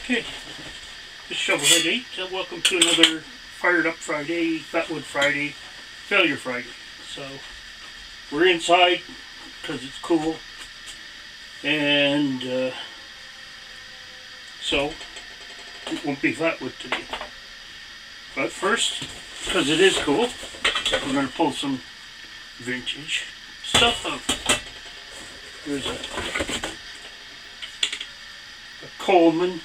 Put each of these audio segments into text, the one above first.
Okay, this Shovelhead 8, welcome to another Fired Up Friday, Fatwood Friday, Failure Friday. So, we're inside because it's cool, and so it won't be Fatwood today. But first, because it is cool, we're going to pull some vintage stuff out. There's a Coleman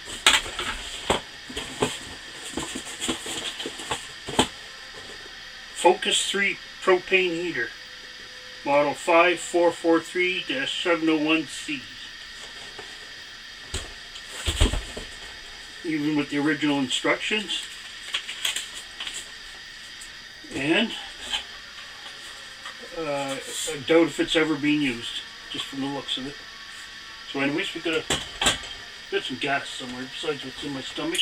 Focus 3 propane heater, model 5443-701C. Even with the original instructions. And I doubt if it's ever been used, just from the looks of it. So anyways, we gotta get some gas somewhere besides what's in my stomach.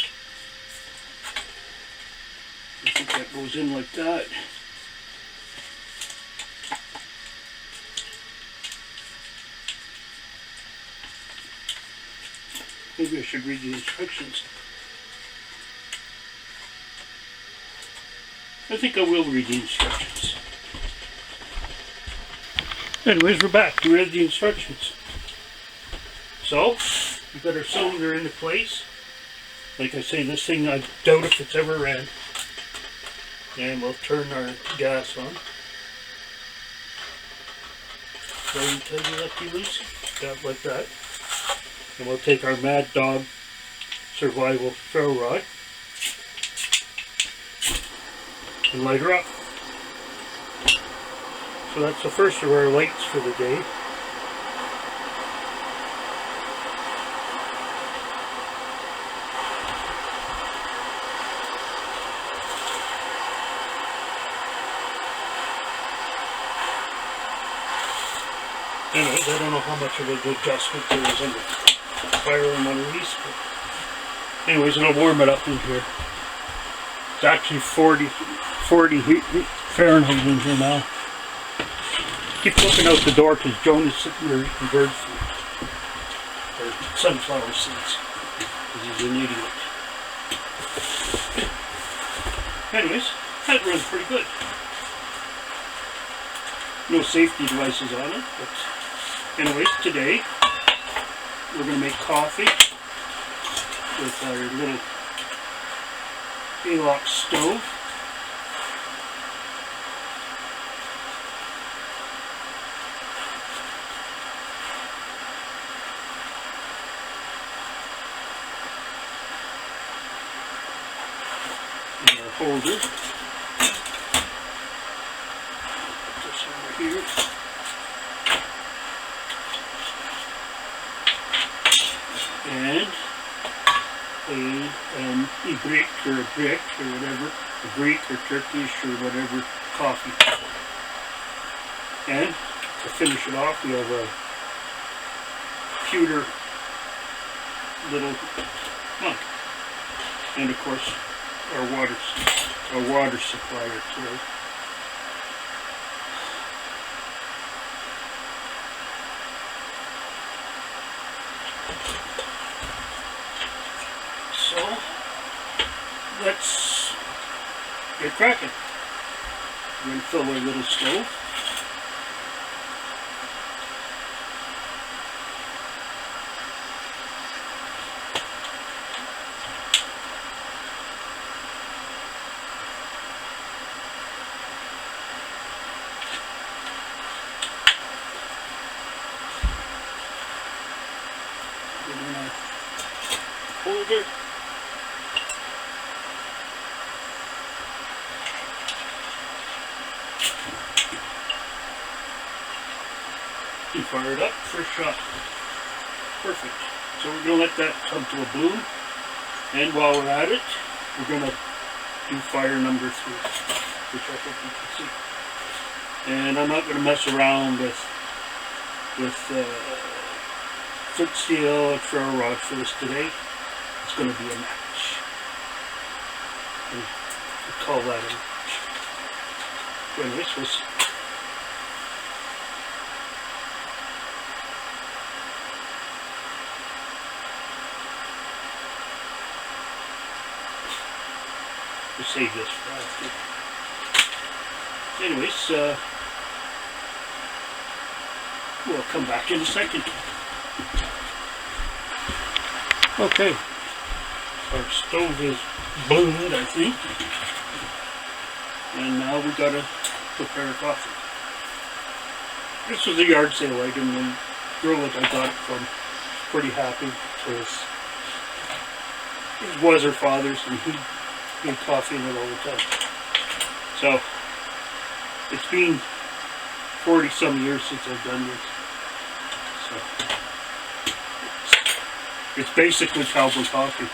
I think that goes in like that. Maybe I should read the instructions. I think I will read the instructions. Anyways, we're back. We read the instructions. So, we got our cylinder into place. Like I say, this thing, I doubt if it's ever ran. And we'll turn our gas on. Very tighty lefty loosey. Got like that. And we'll take our Mad Dog Survival ferro rod and light her up. So that's the first of our lights for the day. Anyways, I don't know how much of a good adjustment there is in the fire room on release, but anyways, it'll warm it up in here. It's actually 40 Fahrenheit in here now. Keep looking out the door because Joan is sitting there eating bird food. Or sunflower seeds. Because he's an idiot. Anyways, that runs pretty good. No safety devices on it, but anyways, today we're going to make coffee with our little ALOX stove. And our holder. Put this over here. And a brick or a brick or whatever, a Greek or Turkish or whatever coffee. And to finish it off, we have a pewter little mug. And of course, our water supplier today. So, let's get cracking. We're going to fill our little stove. Get in our holder. You fire it up, first shot. Perfect. So we're going to let that come to a boom. And while we're at it, we're going to do fire number 3, which I think you can see. And I'm not going to mess around with foot steel and ferro rod for this today. It's going to be a match. And we call that a match. So anyways, we'll see. save this for after. Anyways, we'll come back in a second. Okay, our stove is bloomed, I think, and now we gotta prepare coffee. This was a yard sale item, and the girl that I got it from was pretty happy because it was her father's, and he made coffee in it all the time. So it's been 40 some years since I've done this. So it's basically cowboy coffee.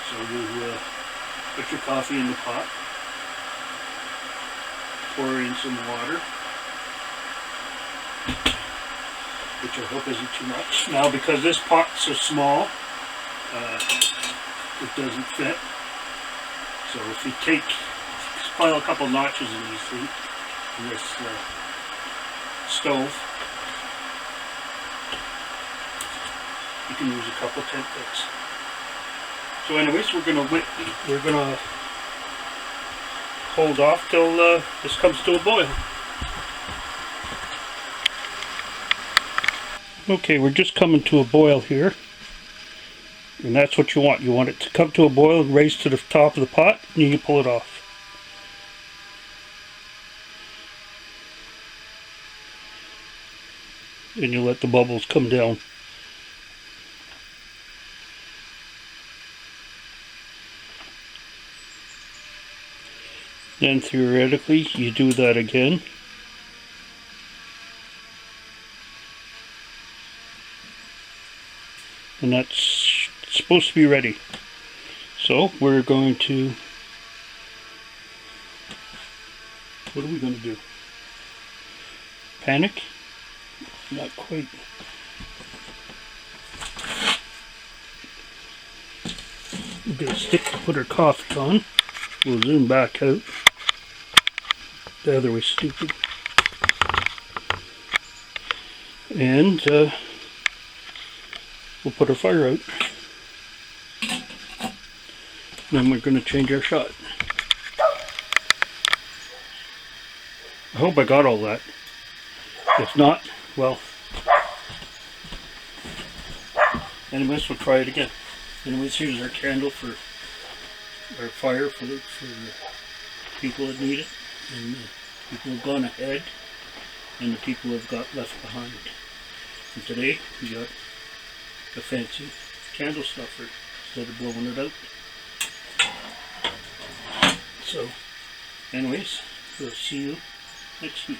So you put your coffee in the pot, pour in some water, which I hope isn't too much. Now, because this pot's so small, it doesn't fit. So if you pile a couple notches in these things, in this stove, you can use a couple tent pegs. So anyways, we're gonna hold off till this comes to a boil. Okay, we're just coming to a boil here. And that's what you want. You want it to come to a boil and raise to the top of the pot, and you can pull it off. And you let the bubbles come down. Then theoretically, you do that again. And that's supposed to be ready. So we're going to, what are we going to do? Panic? Not quite. We'll get a stick to put our coffee on. We'll zoom back out. The other way, stupid. And we'll put our fire out. Then we're going to change our shot. I hope I got all that. If not, well, anyways, we'll try it again. Anyways, here's our candle for our fire for the people that need it, and the people who've gone ahead, and the people who've got left behind. And today we got a fancy candle stuffer instead of blowing it out. So, anyways, we'll see you next week.